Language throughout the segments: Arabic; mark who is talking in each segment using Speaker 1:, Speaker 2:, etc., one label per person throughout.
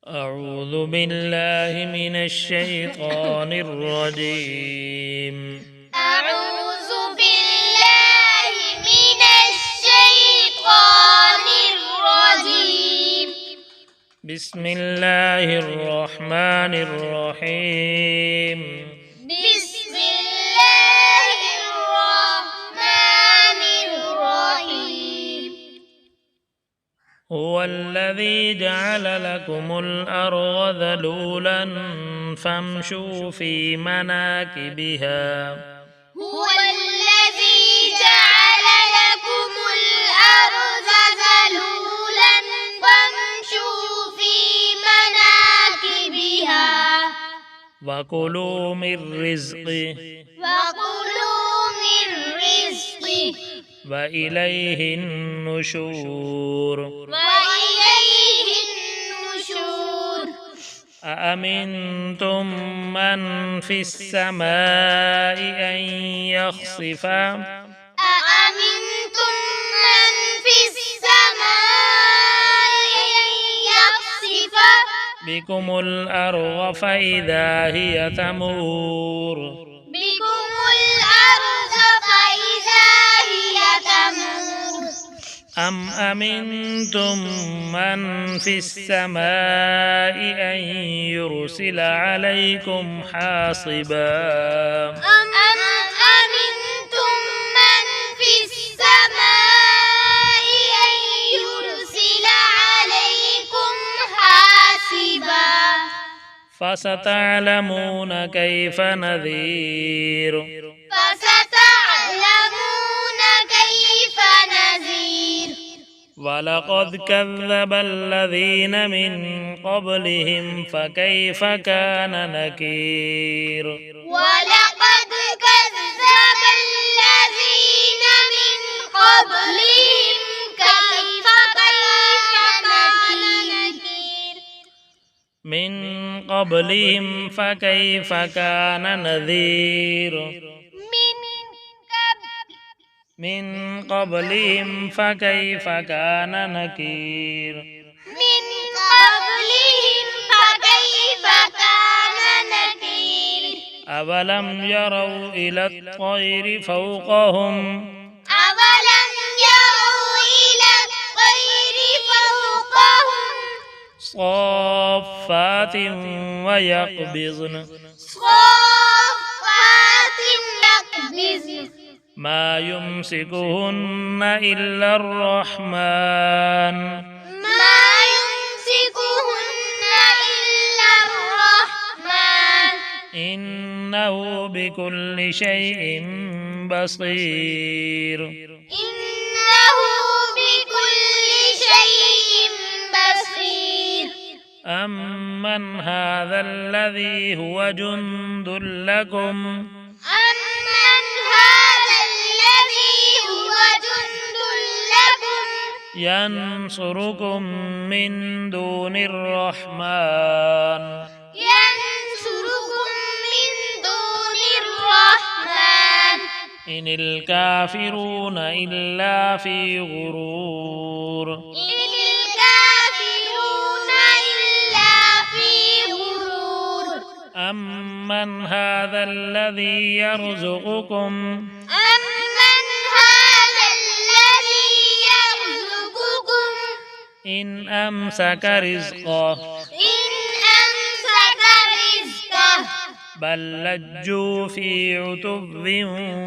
Speaker 1: أعوذ بالله من الشيطان الرجيم.
Speaker 2: أعوذ بالله من الشيطان الرجيم.
Speaker 1: بسم الله الرحمن الرحيم.
Speaker 2: بسم الله الرحمن الرحيم.
Speaker 1: هو الذي جعل لكم الأرض ذلولا فامشوا في مناكبها.
Speaker 2: هو الذي جعل لكم الأرض ذلولا فامشوا في مناكبها
Speaker 1: وكلوا من رزقه وإليه النشور. أأمنتم من في السماء أن يخسف
Speaker 2: أأمنتم من في السماء أن يخسف
Speaker 1: بكم الأرض فإذا هي تمور.
Speaker 2: بكم الأرض فإذا هي تمور.
Speaker 1: أم أمنتم من في السماء أن يرسل عليكم حاصبا.
Speaker 2: أم أمنتم من في السماء أن يرسل عليكم حاصبا.
Speaker 1: فستعلمون كيف نذير.
Speaker 2: فستعلمون كيف نذير.
Speaker 1: ولقد كذب الذين من قبلهم فكيف كان نكير.
Speaker 2: ولقد كذب الذين من قبلهم كيف كان نكير.
Speaker 1: من قبلهم فكيف كان نذير. من قبلهم فكيف كان نكير.
Speaker 2: من قبلهم فكيف كان نكير.
Speaker 1: أولم يروا إلى الطير فوقهم
Speaker 2: أولم يروا إلى الطير فوقهم
Speaker 1: صافات ويقبضن
Speaker 2: صافات يقبضن
Speaker 1: ما يمسكهن إلا الرحمن
Speaker 2: ما يمسكهن إلا الرحمن
Speaker 1: إنه بكل شيء بصير.
Speaker 2: إنه بكل شيء بصير.
Speaker 1: أمن هذا الذي هو جند لكم
Speaker 2: أمن هذا الذي هو جند لكم
Speaker 1: ينصركم من دون الرحمن
Speaker 2: ينصركم من دون الرحمن
Speaker 1: إن الكافرون إلا في غرور.
Speaker 2: إن الكافرون إلا في غرور.
Speaker 1: أمن هذا الذي يرزقكم
Speaker 2: أمن هذا الذي يرزقكم
Speaker 1: إن أمسك رزقه
Speaker 2: إن أمسك رزقه
Speaker 1: بل لجوا في عتب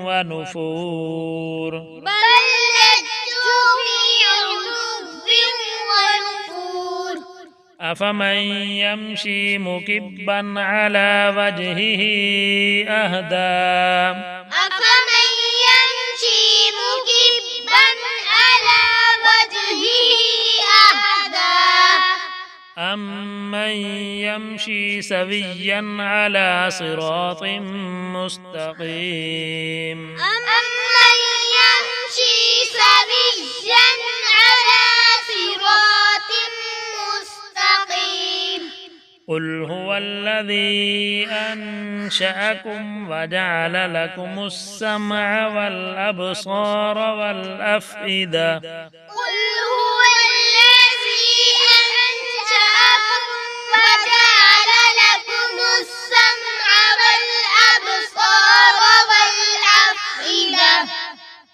Speaker 1: ونفور.
Speaker 2: بل لجوا في عتب ونفور.
Speaker 1: أفمن يمشي مكبا على وجهه أهدى
Speaker 2: أفمن يمشي مكبا على وجهه أهدى
Speaker 1: أمن يمشي سويا على صراط مستقيم.
Speaker 2: أمن يمشي سويا على صراط مستقيم.
Speaker 1: قل هو الذي أنشأكم وجعل لكم السمع والأبصار والأفئدة
Speaker 2: قل هو الذي أنشأكم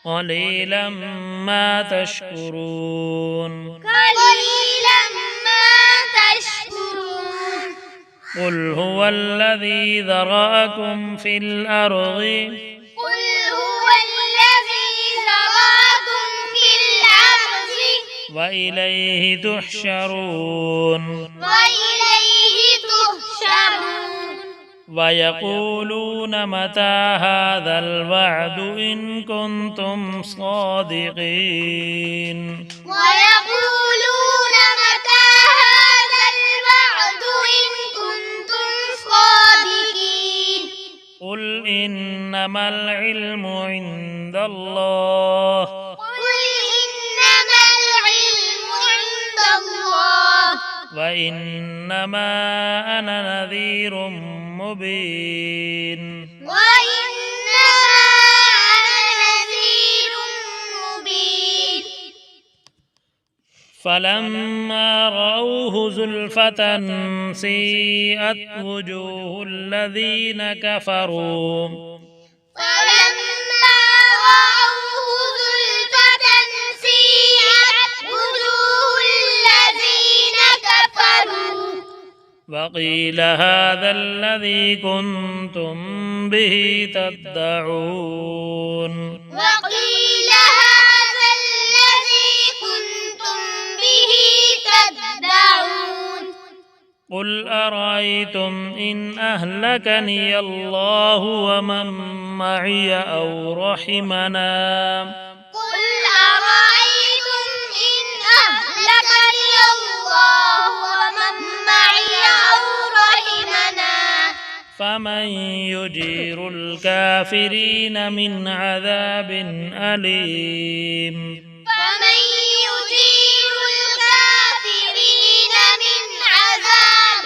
Speaker 1: قليلا ما تشكرون
Speaker 2: قليلا ما تشكرون
Speaker 1: قل هو الذي ذرأكم في الأرض
Speaker 2: قل هو الذي ذرأكم في الأرض
Speaker 1: وإليه تحشرون
Speaker 2: وإليه تحشرون
Speaker 1: ويقولون متى هذا الوعد إن كنتم صادقين
Speaker 2: ويقولون متى هذا الوعد إن كنتم صادقين
Speaker 1: قل إنما العلم عند الله
Speaker 2: قل إنما العلم عند الله
Speaker 1: وإنما أنا نذير مبين
Speaker 2: وإنما أنا نذير مبين
Speaker 1: فلما رأوه زلفة سيئت وجوه الذين كفروا
Speaker 2: فلما رأوه زلفة سيئت وجوه الذين كفروا
Speaker 1: وقيل هذا الذي كنتم به تدعون
Speaker 2: وقيل هذا الذي كنتم به تدعون
Speaker 1: قل أرأيتم إن أهلكني الله ومن معي أو رحمنا
Speaker 2: قل أرأيتم إن أهلكني الله ومن معي أو رحمنا
Speaker 1: فمن يجير الكافرين من عذاب أليم
Speaker 2: فمن يجير الكافرين من عذاب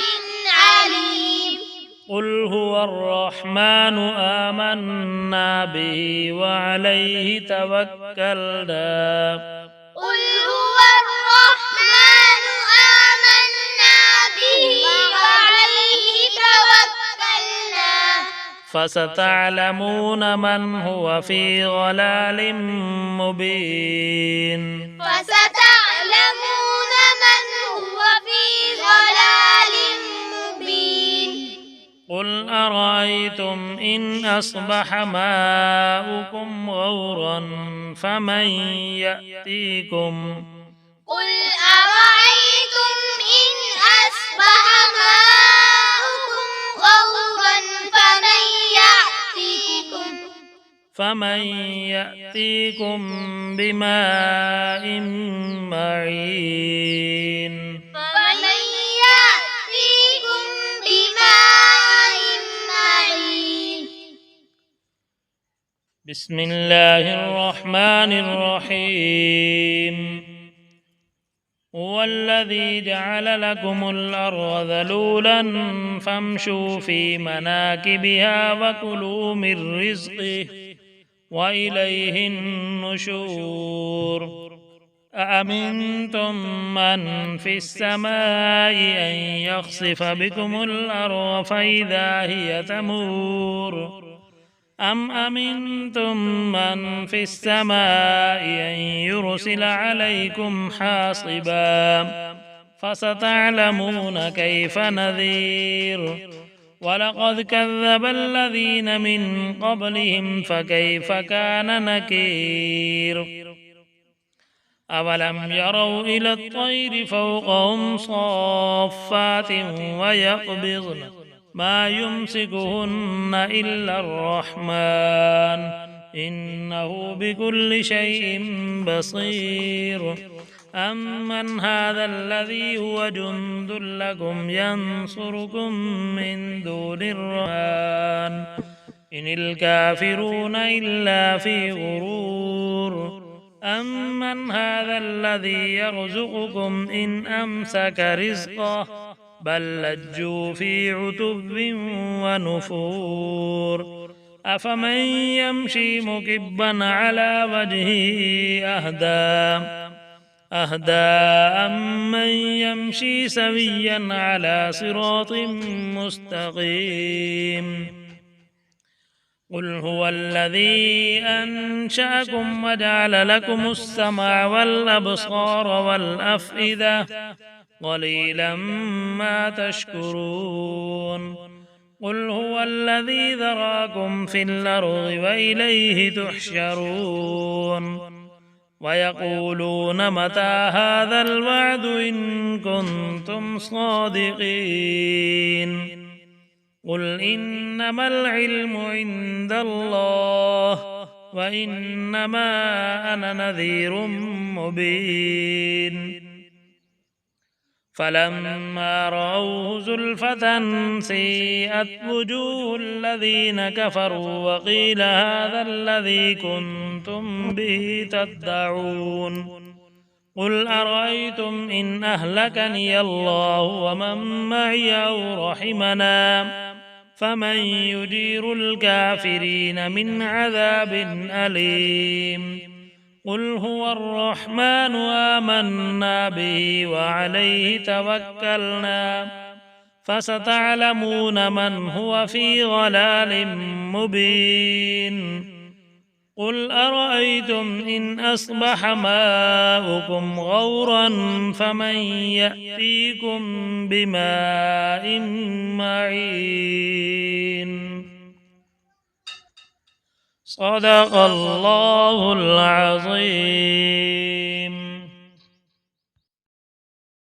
Speaker 2: عليم
Speaker 1: قل هو الرحمن آمنا به وعليه توكلنا
Speaker 2: قل هو الرحمن آمنا به وعليه توكلنا
Speaker 1: فستعلمون من هو في ضلال مبين
Speaker 2: فستعلمون من هو في ضلال مبين
Speaker 1: قل أرأيتم إن أصبح ماؤكم غورا فمن يأتيكم
Speaker 2: قل أرأيتم إن أصبح ماؤكم غورا
Speaker 1: فمن يأتيكم بماء معين
Speaker 2: فمن يأتيكم بماء معين
Speaker 1: بسم الله الرحمن الرحيم هو الذي جعل لكم الأرض ذلولا فامشوا في مناكبها وكلوا من رزقه وإليه النشور أأمنتم من في السماء أن يخسف بكم الأرض فإذا هي تمور أم أمنتم من في السماء أن يرسل عليكم حاصبا فستعلمون كيف نذير ولقد كذب الذين من قبلهم فكيف كان نكير أولم يروا إلى الطير فوقهم صافات ويقبضن ما يمسكهن إلا الرحمن إنه بكل شيء بصير أمن هذا الذي هو جند لكم ينصركم من دون الرحمن إن الكافرون إلا في غرور أمن هذا الذي يرزقكم إن أمسك رزقه بل لجوا في عتب ونفور أفمن يمشي مكبا على وجهه أهدى أمن يمشي سويا على صراط مستقيم قل هو الذي أنشأكم وجعل لكم السمع والأبصار والأفئدة قليلا ما تشكرون قل هو الذي ذراكم في الأرض وإليه تحشرون ويقولون متى هذا الوعد إن كنتم صادقين قل إنما العلم عند الله وإنما أنا نذير مبين فلما رأوه زلفة سيئت وجوه الذين كفروا وقيل هذا الذي كنتم به تدعون قل أرأيتم إن أهلكني الله ومن معي أو رحمنا فمن يجير الكافرين من عذاب أليم قل هو الرحمن آمنا به وعليه توكلنا فستعلمون من هو في ضلال مبين قل أرأيتم إن أصبح ماؤكم غورا فمن يأتيكم بماء معين صدق الله العظيم.